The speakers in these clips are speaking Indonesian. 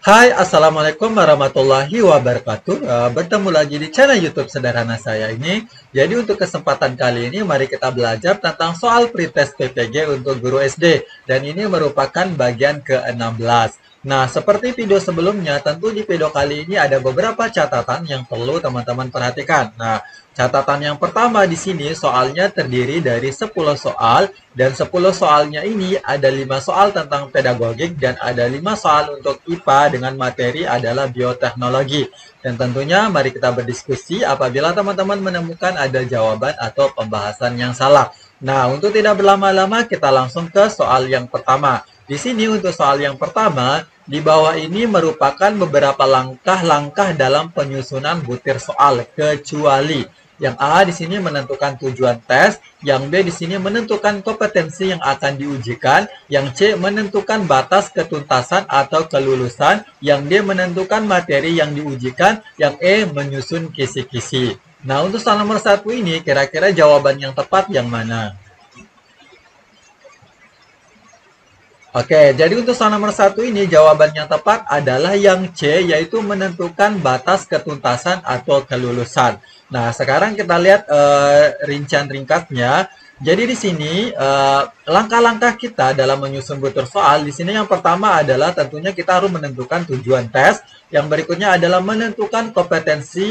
Hai, Assalamualaikum warahmatullahi wabarakatuh. Bertemu lagi di channel YouTube sederhana saya ini. Jadi untuk kesempatan kali ini, mari kita belajar tentang soal pretest PPG untuk guru SD. Dan ini merupakan bagian ke-16. Nah, seperti video sebelumnya, tentu di video kali ini ada beberapa catatan yang perlu teman-teman perhatikan. Nah, catatan yang pertama di sini soalnya terdiri dari 10 soal, dan 10 soalnya ini ada 5 soal tentang pedagogik dan ada 5 soal untuk IPA dengan materi adalah bioteknologi. Dan tentunya mari kita berdiskusi apabila teman-teman menemukan ada jawaban atau pembahasan yang salah. Nah, untuk tidak berlama-lama kita langsung ke soal yang pertama. Di sini untuk soal yang pertama, di bawah ini merupakan beberapa langkah-langkah dalam penyusunan butir soal kecuali. Yang A di sini menentukan tujuan tes, yang B di sini menentukan kompetensi yang akan diujikan, yang C menentukan batas ketuntasan atau kelulusan, yang D menentukan materi yang diujikan, yang E menyusun kisi-kisi. Nah, untuk soal nomor 1 ini kira-kira jawaban yang tepat yang mana? Oke, jadi untuk soal nomor 1 ini jawaban yang tepat adalah yang C, yaitu menentukan batas ketuntasan atau kelulusan. Nah, sekarang kita lihat rincian ringkasnya. Jadi di sini langkah-langkah kita dalam menyusun butir soal, di sini yang pertama adalah tentunya kita harus menentukan tujuan tes. Yang berikutnya adalah menentukan kompetensi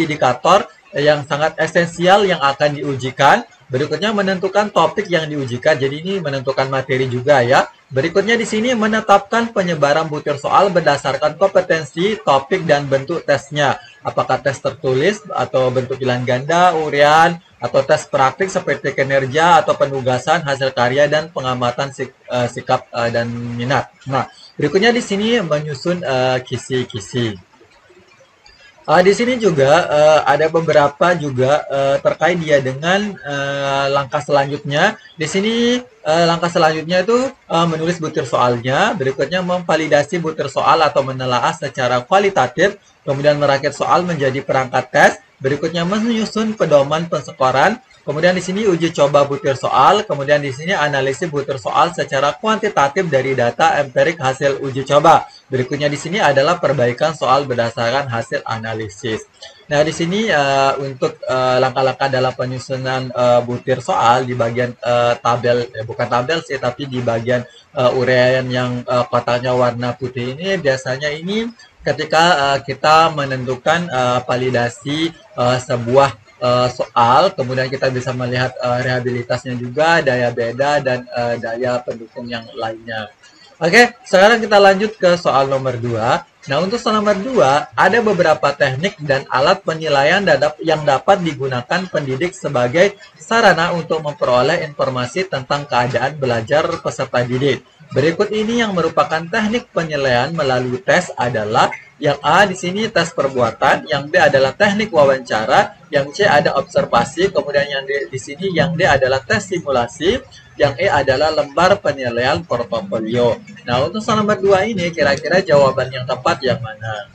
indikator yang sangat esensial yang akan diujikan. Berikutnya menentukan topik yang diujikan, jadi ini menentukan materi juga ya. Berikutnya di sini menetapkan penyebaran butir soal berdasarkan kompetensi, topik, dan bentuk tesnya. Apakah tes tertulis atau bentuk pilihan ganda, uraian, atau tes praktik seperti kinerja atau penugasan, hasil karya, dan pengamatan sikap dan minat. Nah, berikutnya di sini menyusun kisi-kisi. Di sini juga ada beberapa juga terkait dia dengan langkah selanjutnya. Di sini langkah selanjutnya itu menulis butir soalnya, berikutnya memvalidasi butir soal atau menelaah secara kualitatif, kemudian merakit soal menjadi perangkat tes, berikutnya menyusun pedoman penskoran. Kemudian di sini uji coba butir soal, kemudian di sini analisis butir soal secara kuantitatif dari data empirik hasil uji coba. Berikutnya di sini adalah perbaikan soal berdasarkan hasil analisis. Nah, di sini untuk langkah-langkah dalam penyusunan butir soal di bagian tabel, bukan tabel sih, tapi di bagian uraian yang kotaknya warna putih ini, biasanya ini ketika kita menentukan validasi sebuah soal, kemudian kita bisa melihat rehabilitasnya juga, daya beda, dan daya pendukung yang lainnya. Oke, sekarang kita lanjut ke soal nomor 2. Nah, untuk soal nomor 2, ada beberapa teknik dan alat penilaian yang dapat digunakan pendidik sebagai sarana untuk memperoleh informasi tentang keadaan belajar peserta didik. Berikut ini yang merupakan teknik penilaian melalui tes adalah yang A di sini tes perbuatan, yang B adalah teknik wawancara, yang C ada observasi, kemudian yang D di sini yang D adalah tes simulasi, yang E adalah lembar penilaian portofolio. Nah, untuk soal nomor 2 ini kira-kira jawaban yang tepat yang mana?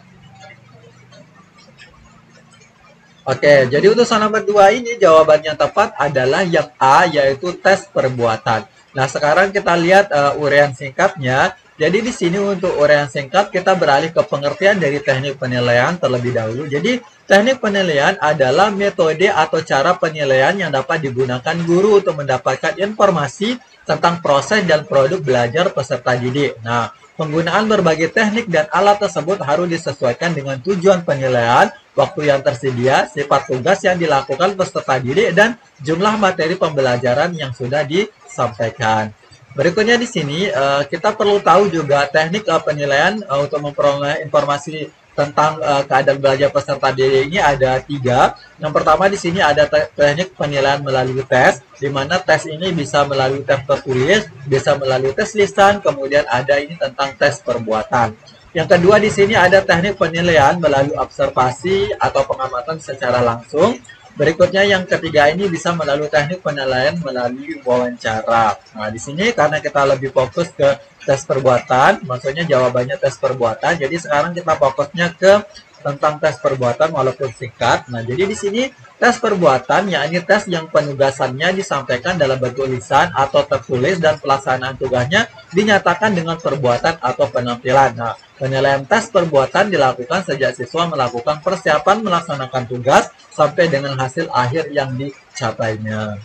Oke, jadi untuk soal nomor 2 ini jawaban yang tepat adalah yang A, yaitu tes perbuatan. Nah, sekarang kita lihat uraian singkatnya. Jadi di sini untuk uraian singkat kita beralih ke pengertian dari teknik penilaian terlebih dahulu. Jadi teknik penilaian adalah metode atau cara penilaian yang dapat digunakan guru untuk mendapatkan informasi tentang proses dan produk belajar peserta didik. Nah, penggunaan berbagai teknik dan alat tersebut harus disesuaikan dengan tujuan penilaian, waktu yang tersedia, sifat tugas yang dilakukan peserta didik, dan jumlah materi pembelajaran yang sudah disampaikan. Berikutnya di sini kita perlu tahu juga teknik penilaian untuk memperoleh informasi tentang keadaan belajar peserta didik ini ada 3. Yang pertama di sini ada teknik penilaian melalui tes, di mana tes ini bisa melalui tes tertulis, bisa melalui tes lisan, kemudian ada ini tentang tes perbuatan. Yang kedua di sini ada teknik penilaian melalui observasi atau pengamatan secara langsung. Berikutnya yang ketiga ini bisa melalui teknik penilaian melalui wawancara. Nah, di sini karena kita lebih fokus ke tes perbuatan, maksudnya jawabannya tes perbuatan. Jadi sekarang kita fokusnya ke tentang tes perbuatan walaupun singkat. Nah, jadi di sini tes perbuatan yakni tes yang penugasannya disampaikan dalam bentuk lisan atau tertulis dan pelaksanaan tugasnya dinyatakan dengan perbuatan atau penampilan. Nah, penilaian tes perbuatan dilakukan sejak siswa melakukan persiapan melaksanakan tugas sampai dengan hasil akhir yang dicapainya.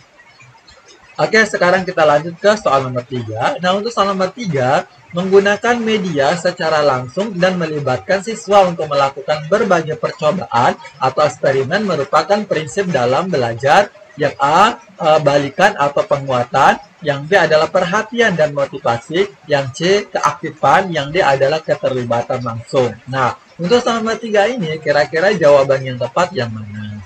Oke, sekarang kita lanjut ke soal nomor 3. Nah, untuk soal nomor 3, menggunakan media secara langsung dan melibatkan siswa untuk melakukan berbagai percobaan atau eksperimen merupakan prinsip dalam belajar. Yang A, balikan atau penguatan. Yang B adalah perhatian dan motivasi. Yang C, keaktifan. Yang D adalah keterlibatan langsung. Nah, untuk soal nomor 3 ini, kira-kira jawaban yang tepat yang mana?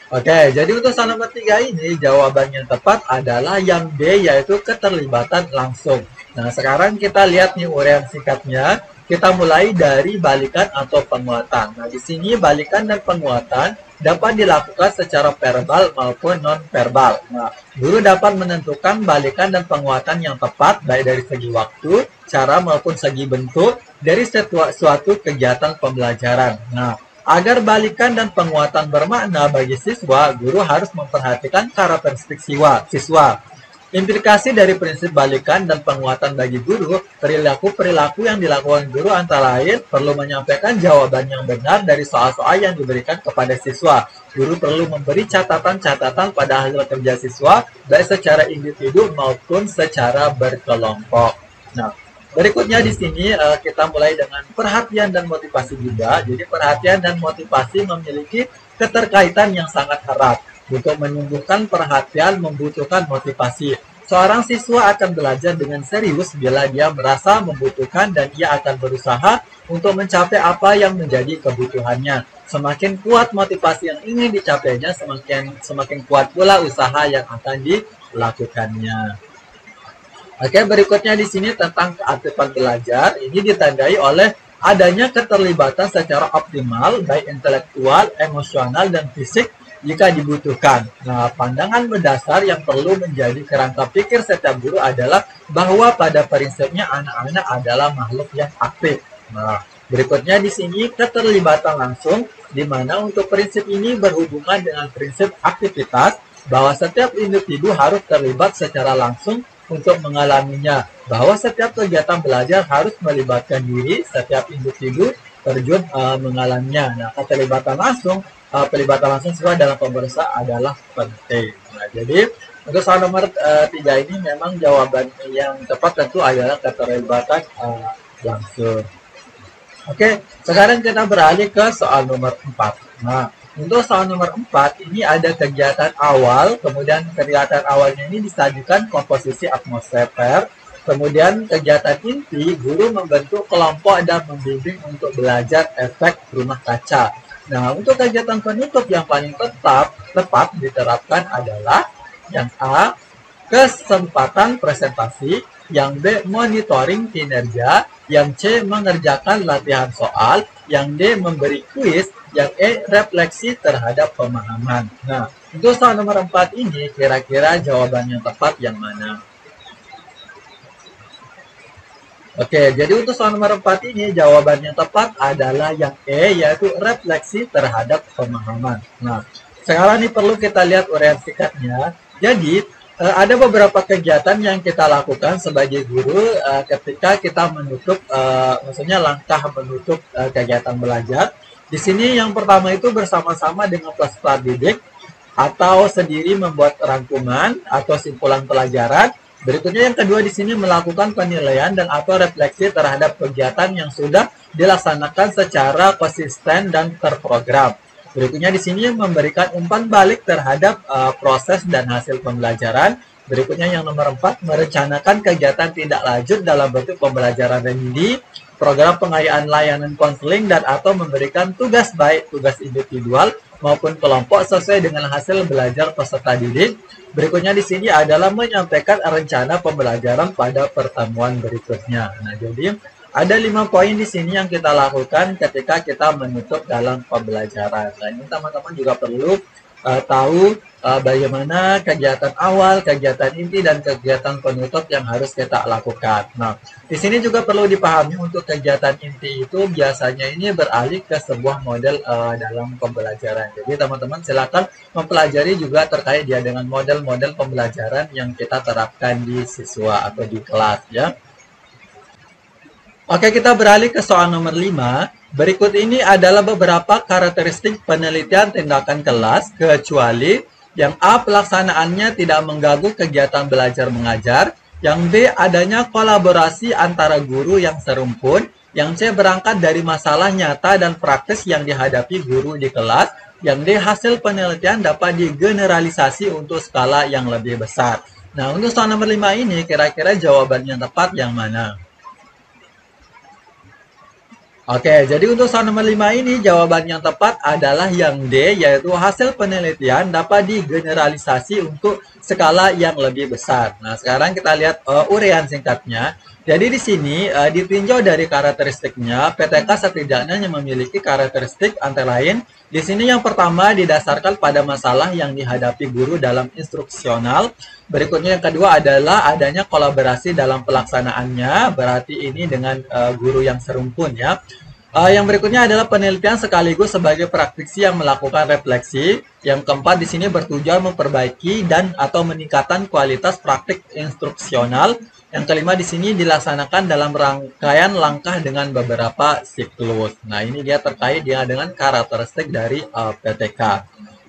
Oke, jadi untuk soal nomor 3 ini, jawaban yang tepat adalah yang B, yaitu keterlibatan langsung. Nah, sekarang kita lihat nih uraian singkatnya. Kita mulai dari balikan atau penguatan. Nah, di sini balikan dan penguatan dapat dilakukan secara verbal maupun non-verbal. Nah, guru dapat menentukan balikan dan penguatan yang tepat, baik dari segi waktu, cara, maupun segi bentuk, dari suatu kegiatan pembelajaran. Nah, agar balikan dan penguatan bermakna bagi siswa, guru harus memperhatikan karakteristik siswa. Implikasi dari prinsip balikan dan penguatan bagi guru, perilaku-perilaku yang dilakukan guru antara lain perlu menyampaikan jawaban yang benar dari soal-soal yang diberikan kepada siswa. Guru perlu memberi catatan-catatan pada hasil kerja siswa, baik secara individu maupun secara berkelompok. Nah, berikutnya di sini kita mulai dengan perhatian dan motivasi juga. Jadi perhatian dan motivasi memiliki keterkaitan yang sangat erat. Untuk menumbuhkan perhatian membutuhkan motivasi. Seorang siswa akan belajar dengan serius bila dia merasa membutuhkan dan ia akan berusaha untuk mencapai apa yang menjadi kebutuhannya. Semakin kuat motivasi yang ingin dicapainya, semakin kuat pula usaha yang akan dilakukannya. Oke, berikutnya di sini tentang keaktifan belajar. Ini ditandai oleh adanya keterlibatan secara optimal, baik intelektual, emosional, dan fisik jika dibutuhkan. Nah, pandangan mendasar yang perlu menjadi kerangka pikir setiap guru adalah bahwa pada prinsipnya anak-anak adalah makhluk yang aktif. Nah, berikutnya di sini keterlibatan langsung, di mana untuk prinsip ini berhubungan dengan prinsip aktivitas, bahwa setiap individu harus terlibat secara langsung untuk mengalaminya, bahwa setiap kegiatan belajar harus melibatkan diri, setiap individu terjun mengalaminya. Nah, keterlibatan langsung, pelibatan langsung siswa dalam pemeriksaan adalah penting. Nah, jadi untuk soal nomor 3 ini memang jawaban yang tepat tentu adalah keterlibatan langsung. Oke, sekarang kita beralih ke soal nomor 4. Nah, untuk soal nomor 4, ini ada kegiatan awal, kemudian kegiatan awalnya ini disajikan komposisi atmosfer, kemudian kegiatan inti, guru membentuk kelompok dan membimbing untuk belajar efek rumah kaca. Nah, untuk kegiatan penutup yang paling tepat diterapkan adalah yang A, kesempatan presentasi, yang B, monitoring kinerja, yang C, mengerjakan latihan soal, yang D, memberi kuis, yang E, refleksi terhadap pemahaman. Nah, untuk soal nomor 4 ini, kira-kira jawaban yang tepat yang mana? Oke, jadi untuk soal nomor 4 ini, jawaban yang tepat adalah yang E, yaitu refleksi terhadap pemahaman. Nah, sekarang ini perlu kita lihat uraian singkatnya. Jadi, ada beberapa kegiatan yang kita lakukan sebagai guru ketika kita menutup, maksudnya langkah menutup kegiatan belajar. Di sini yang pertama itu bersama-sama dengan peserta didik atau sendiri membuat rangkuman atau simpulan pelajaran. Berikutnya yang kedua di sini melakukan penilaian dan atau refleksi terhadap kegiatan yang sudah dilaksanakan secara konsisten dan terprogram. Berikutnya di sini memberikan umpan balik terhadap proses dan hasil pembelajaran. Berikutnya yang nomor 4, merencanakan kegiatan tindak lanjut dalam bentuk pembelajaran remedi, program pengayaan layanan konseling, dan atau memberikan tugas baik tugas individual maupun kelompok sesuai dengan hasil belajar peserta didik. Berikutnya di sini adalah menyampaikan rencana pembelajaran pada pertemuan berikutnya. Nah, jadi ada 5 poin di sini yang kita lakukan ketika kita menutup dalam pembelajaran. Nah, ini teman-teman juga perlu tahu bagaimana kegiatan awal, kegiatan inti, dan kegiatan penutup yang harus kita lakukan. Nah, di sini juga perlu dipahami untuk kegiatan inti itu biasanya ini beralih ke sebuah model dalam pembelajaran. Jadi teman-teman silakan mempelajari juga terkait dia dengan model-model pembelajaran yang kita terapkan di siswa atau di kelas ya. Oke, kita beralih ke soal nomor 5. Berikut ini adalah beberapa karakteristik penelitian tindakan kelas, kecuali yang A. Pelaksanaannya tidak mengganggu kegiatan belajar mengajar. Yang B. Adanya kolaborasi antara guru yang serumpun. Yang C. Berangkat dari masalah nyata dan praktis yang dihadapi guru di kelas. Yang D. Hasil penelitian dapat digeneralisasi untuk skala yang lebih besar. Nah, untuk soal nomor 5 ini, kira-kira jawaban yang tepat yang mana? Oke, jadi untuk soal nomor 5 ini jawaban yang tepat adalah yang D, yaitu hasil penelitian dapat digeneralisasi untuk skala yang lebih besar. Nah, sekarang kita lihat uraian singkatnya. Jadi di sini ditinjau dari karakteristiknya, PTK setidaknya memiliki karakteristik antara lain. Di sini yang pertama didasarkan pada masalah yang dihadapi guru dalam instruksional. Berikutnya yang kedua adalah adanya kolaborasi dalam pelaksanaannya, berarti ini dengan guru yang serumpun ya. Yang berikutnya adalah penelitian sekaligus sebagai praktisi yang melakukan refleksi. Yang keempat di sini bertujuan memperbaiki dan atau meningkatkan kualitas praktik instruksional. Yang kelima di sini dilaksanakan dalam rangkaian langkah dengan beberapa siklus. Nah, ini dia terkait dengan karakteristik dari PTK.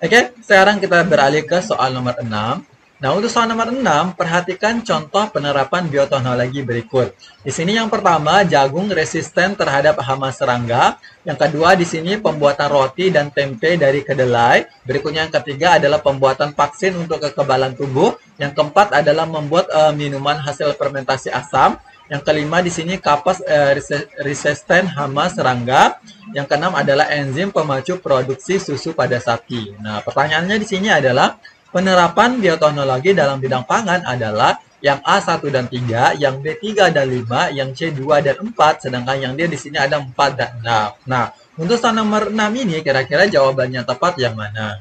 Oke, sekarang kita beralih ke soal nomor 6. Nah, untuk soal nomor 6, perhatikan contoh penerapan bioteknologi berikut. Di sini yang pertama, jagung resisten terhadap hama serangga. Yang kedua, di sini pembuatan roti dan tempe dari kedelai. Berikutnya yang ketiga adalah pembuatan vaksin untuk kekebalan tubuh. Yang keempat adalah membuat minuman hasil fermentasi asam. Yang kelima di sini kapas resisten hama serangga. Yang keenam adalah enzim pemacu produksi susu pada sapi. Nah, pertanyaannya di sini adalah penerapan bioteknologi dalam bidang pangan adalah yang A1 dan 3, yang B3 dan 5, yang C2 dan 4, sedangkan yang D di sini ada 4 dan 6. Nah, untuk soal nomor 6 ini kira-kira jawabannya tepat yang mana?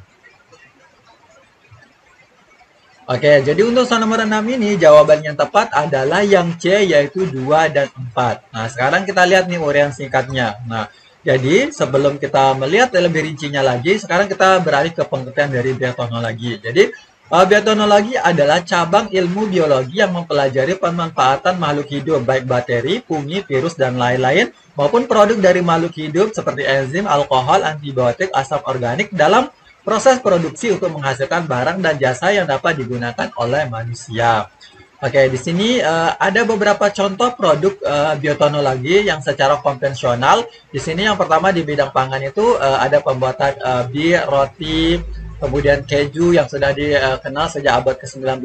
Oke, jadi untuk soal nomor 6 ini jawaban yang tepat adalah yang C, yaitu 2 dan 4. Nah, sekarang kita lihat nih uraian singkatnya. Nah, jadi sebelum kita melihat lebih rincinya lagi, sekarang kita beralih ke pengertian dari bioteknologi. Jadi bioteknologi adalah cabang ilmu biologi yang mempelajari pemanfaatan makhluk hidup, baik bakteri, fungi, virus, dan lain-lain, maupun produk dari makhluk hidup seperti enzim, alkohol, antibiotik, asam organik dalam proses produksi untuk menghasilkan barang dan jasa yang dapat digunakan oleh manusia. Oke, di sini ada beberapa contoh produk bioteknologi yang secara konvensional. Di sini yang pertama di bidang pangan itu ada pembuatan bir, roti, kemudian keju yang sudah dikenal sejak abad ke-19.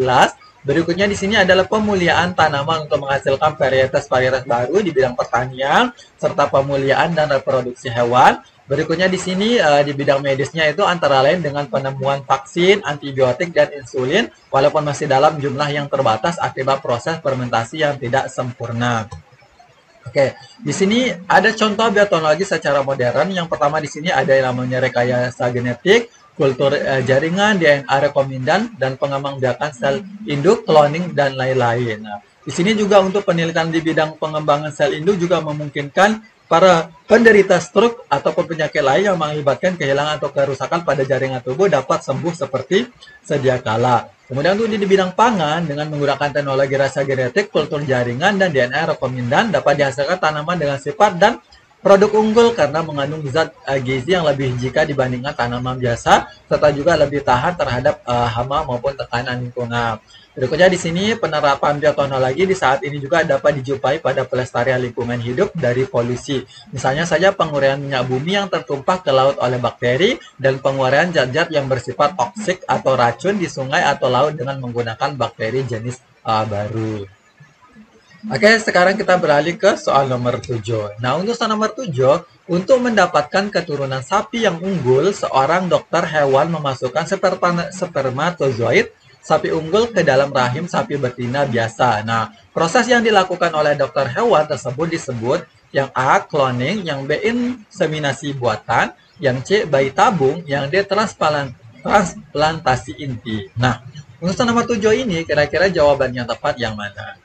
Berikutnya di sini adalah pemuliaan tanaman untuk menghasilkan varietas-varietas baru di bidang pertanian, serta pemuliaan dan reproduksi hewan. Berikutnya di sini di bidang medisnya itu antara lain dengan penemuan vaksin, antibiotik, dan insulin, walaupun masih dalam jumlah yang terbatas akibat proses fermentasi yang tidak sempurna. Oke, di sini ada contoh bioteknologi secara modern. Yang pertama di sini ada yang namanya rekayasa genetik, kultur jaringan, DNA rekombinant, dan pengembangbiakan sel induk, cloning, dan lain-lain. Nah, di sini juga untuk penelitian di bidang pengembangan sel induk juga memungkinkan para penderita stroke ataupun penyakit lain yang mengakibatkan kehilangan atau kerusakan pada jaringan tubuh dapat sembuh seperti sedia kala. Kemudian untuk di bidang pangan, dengan menggunakan teknologi rasa genetik, kultur jaringan, dan DNA rekombinant dapat dihasilkan tanaman dengan sifat dan produk unggul karena mengandung zat gizi yang lebih jika dibandingkan tanaman biasa, serta juga lebih tahan terhadap hama maupun tekanan lingkungan. Berikutnya di sini penerapan bioteknologi di saat ini juga dapat dijumpai pada pelestarian lingkungan hidup dari polusi. Misalnya saja penguraian minyak bumi yang tertumpah ke laut oleh bakteri dan penguraian zat-zat yang bersifat toksik atau racun di sungai atau laut dengan menggunakan bakteri jenis baru. Oke, sekarang kita beralih ke soal nomor 7. Nah, untuk soal nomor 7, untuk mendapatkan keturunan sapi yang unggul, seorang dokter hewan memasukkan spermatozoid sapi unggul ke dalam rahim sapi betina biasa. Nah, proses yang dilakukan oleh dokter hewan tersebut disebut yang A, cloning, yang B, inseminasi buatan, yang C, bayi tabung, yang D, transplantasi inti. Nah, untuk nomor 7 ini kira-kira jawaban yang tepat yang mana?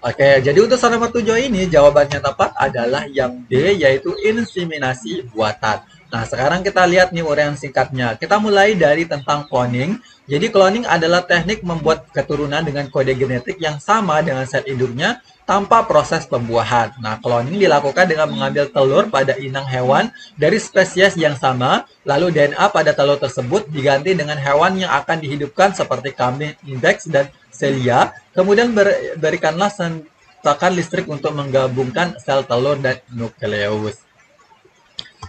Oke, jadi untuk nomor 7 ini jawabannya tepat adalah yang D, yaitu inseminasi buatan. Nah, sekarang kita lihat nih uraian singkatnya. Kita mulai dari tentang cloning. Jadi cloning adalah teknik membuat keturunan dengan kode genetik yang sama dengan sel induknya tanpa proses pembuahan. Nah, cloning dilakukan dengan mengambil telur pada inang hewan dari spesies yang sama, lalu DNA pada telur tersebut diganti dengan hewan yang akan dihidupkan seperti kambing, ibex, dan Celia, kemudian berikanlah sentakan listrik untuk menggabungkan sel telur dan nukleus.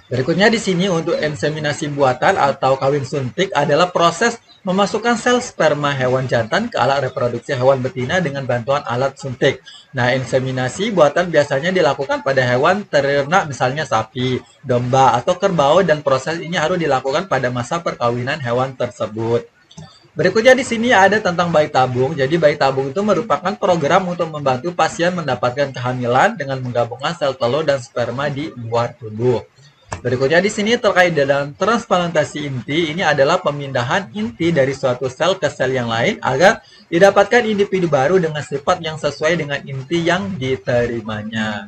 Berikutnya di sini untuk inseminasi buatan atau kawin suntik adalah proses memasukkan sel sperma hewan jantan ke alat reproduksi hewan betina dengan bantuan alat suntik. Nah, inseminasi buatan biasanya dilakukan pada hewan ternak misalnya sapi, domba, atau kerbau dan proses ini harus dilakukan pada masa perkawinan hewan tersebut. Berikutnya di sini ada tentang bayi tabung. Jadi bayi tabung itu merupakan program untuk membantu pasien mendapatkan kehamilan dengan menggabungkan sel telur dan sperma di luar tubuh. Berikutnya di sini terkait dengan transplantasi inti, ini adalah pemindahan inti dari suatu sel ke sel yang lain agar didapatkan individu baru dengan sifat yang sesuai dengan inti yang diterimanya.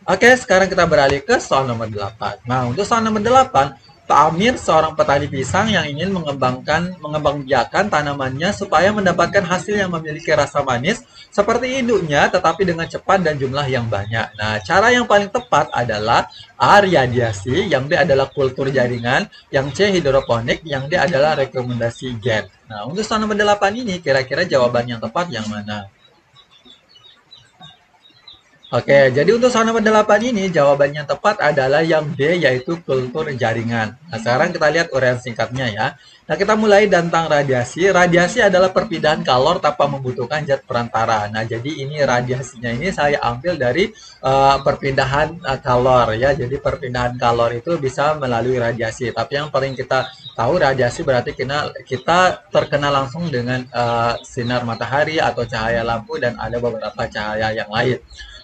Oke, sekarang kita beralih ke soal nomor 8. Nah, untuk soal nomor 8, Pak Amir, seorang petani pisang yang ingin mengembangbiakan tanamannya supaya mendapatkan hasil yang memiliki rasa manis seperti induknya, tetapi dengan cepat dan jumlah yang banyak. Nah, cara yang paling tepat adalah A. Radiasi, yang B adalah kultur jaringan, yang C. Hidroponik, yang D adalah rekomendasi gen. Nah, untuk soal nomor 8 ini, kira-kira jawaban yang tepat yang mana? Oke, jadi untuk soal nomor 8 ini jawabannya tepat adalah yang D, yaitu kultur jaringan. Nah, sekarang kita lihat uraian singkatnya ya. Nah, kita mulai tentang radiasi. Radiasi adalah perpindahan kalor tanpa membutuhkan zat perantara. Nah, jadi ini radiasinya ini saya ambil dari perpindahan kalor ya. Jadi perpindahan kalor itu bisa melalui radiasi. Tapi yang paling kita tahu radiasi berarti kita terkena langsung dengan sinar matahari atau cahaya lampu dan ada beberapa cahaya yang lain.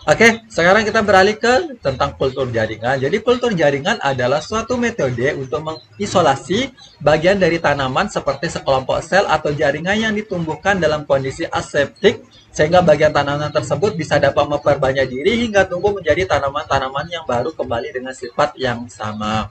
Oke, sekarang kita beralih ke tentang kultur jaringan. Jadi kultur jaringan adalah suatu metode untuk mengisolasi bagian dari tanaman seperti sekelompok sel atau jaringan yang ditumbuhkan dalam kondisi aseptik sehingga bagian tanaman tersebut bisa dapat memperbanyak diri hingga tumbuh menjadi tanaman-tanaman yang baru kembali dengan sifat yang sama.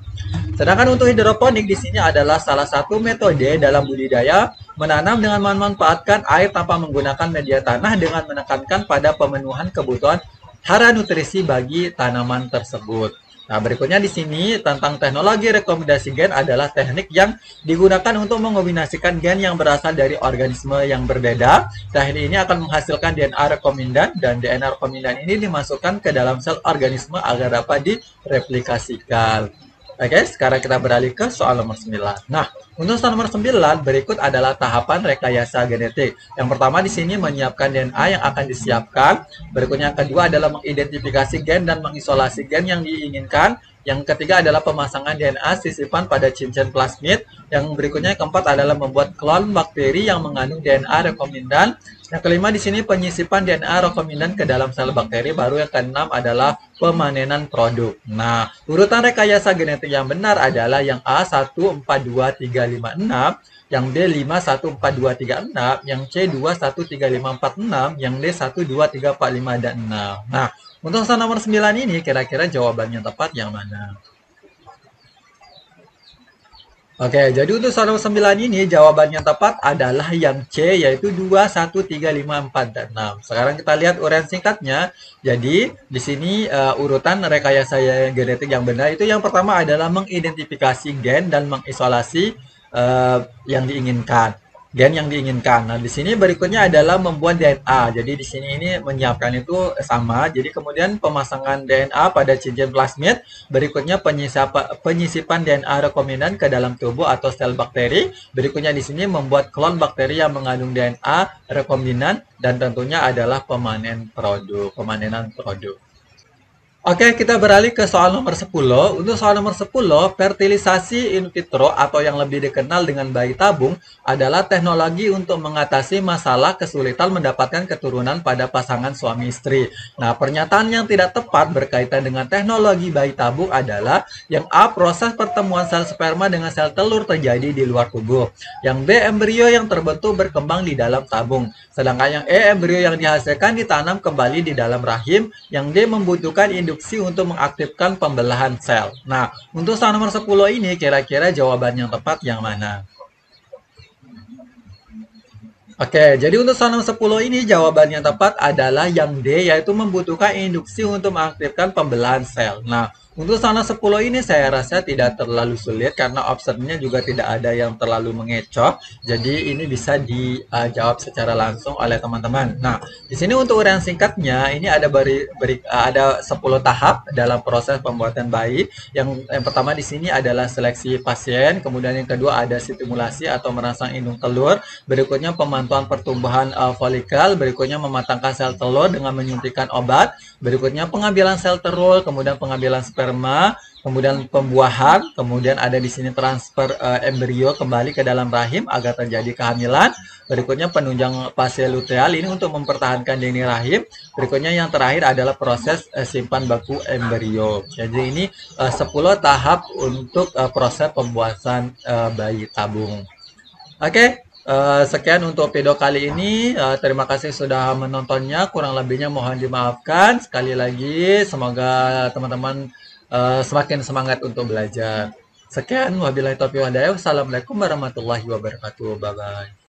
Sedangkan untuk hidroponik di sini adalah salah satu metode dalam budidaya menanam dengan memanfaatkan air tanpa menggunakan media tanah dengan menekankan pada pemenuhan kebutuhan hara nutrisi bagi tanaman tersebut. Nah, berikutnya di sini tentang teknologi rekomendasi gen adalah teknik yang digunakan untuk mengombinasikan gen yang berasal dari organisme yang berbeda. Teknik ini akan menghasilkan DNA rekomendan dan DNA rekomendan ini dimasukkan ke dalam sel organisme agar dapat direplikasikan. Oke, sekarang kita beralih ke soal nomor 9. Nah, untuk soal nomor 9 berikut adalah tahapan rekayasa genetik. Yang pertama di sini menyiapkan DNA yang akan disiapkan. Berikutnya yang kedua adalah mengidentifikasi gen dan mengisolasi gen yang diinginkan. Yang ketiga adalah pemasangan DNA sisipan pada cincin plasmid. Yang berikutnya yang keempat adalah membuat klon bakteri yang mengandung DNA rekomendan. Yang kelima di sini penyisipan DNA rekomendan ke dalam sel bakteri. Baru yang keenam adalah pemanenan produk. Nah, urutan rekayasa genetik yang benar adalah yang A 1 4 2 3 5 6, yang B 5 1 4 2 3 6, yang C 2 1 3 5 4 6, yang D 1 2 3 4 5 dan 6. Nah, untuk soal nomor 9 ini kira-kira jawabannya tepat yang mana? Oke, jadi untuk soal nomor 9 ini jawabannya tepat adalah yang C, yaitu 2, 1, 3, 5, 4, dan 6. Sekarang kita lihat uraian singkatnya. Jadi di sini urutan rekayasa genetik yang benar itu yang pertama adalah mengidentifikasi gen dan mengisolasi yang diinginkan. Gen yang diinginkan. Nah, di sini berikutnya adalah membuat DNA. Jadi di sini ini menyiapkan itu sama. Jadi kemudian pemasangan DNA pada cincin plasmid. Berikutnya penyisipan DNA rekomendan ke dalam tubuh atau sel bakteri. Berikutnya di sini membuat klon bakteri yang mengandung DNA rekomendan dan tentunya adalah pemanenan produk. Oke, kita beralih ke soal nomor 10. Untuk soal nomor 10, fertilisasi in vitro atau yang lebih dikenal dengan bayi tabung adalah teknologi untuk mengatasi masalah kesulitan mendapatkan keturunan pada pasangan suami istri. Nah, pernyataan yang tidak tepat berkaitan dengan teknologi bayi tabung adalah yang A, proses pertemuan sel sperma dengan sel telur terjadi di luar tubuh. Yang B, embrio yang terbentuk berkembang di dalam tabung. Sedangkan yang E, embrio yang dihasilkan ditanam kembali di dalam rahim. Yang D, membutuhkan induksi untuk mengaktifkan pembelahan sel. Nah, untuk soal nomor 10 ini kira-kira jawaban yang tepat yang mana? Oke, jadi untuk soal nomor 10 ini jawaban yang tepat adalah yang D, yaitu membutuhkan induksi untuk mengaktifkan pembelahan sel. Nah, untuk soal nomor 10 ini saya rasa tidak terlalu sulit karena optionnya juga tidak ada yang terlalu mengecoh. Jadi ini bisa dijawab secara langsung oleh teman-teman. Nah, di sini untuk uraian singkatnya ini ada 10 tahap dalam proses pembuatan bayi. Yang pertama di sini adalah seleksi pasien, kemudian yang kedua ada stimulasi atau merangsang indung telur, berikutnya pemantauan pertumbuhan folikel, berikutnya mematangkan sel telur dengan menyuntikkan obat, berikutnya pengambilan sel telur, kemudian pengambilan sperma, kemudian pembuahan, kemudian ada di sini transfer embrio kembali ke dalam rahim agar terjadi kehamilan. Berikutnya penunjang fase luteal ini untuk mempertahankan dinding rahim. Berikutnya yang terakhir adalah proses simpan baku embrio. Jadi ini 10 tahap untuk proses pembuatan bayi tabung. Oke, sekian untuk video kali ini. Terima kasih sudah menontonnya. Kurang lebihnya mohon dimaafkan. Sekali lagi, semoga teman-teman semakin semangat untuk belajar. Sekian, wabillahi taufiq wal hidayah. Wassalamualaikum warahmatullahi wabarakatuh. Bye-bye.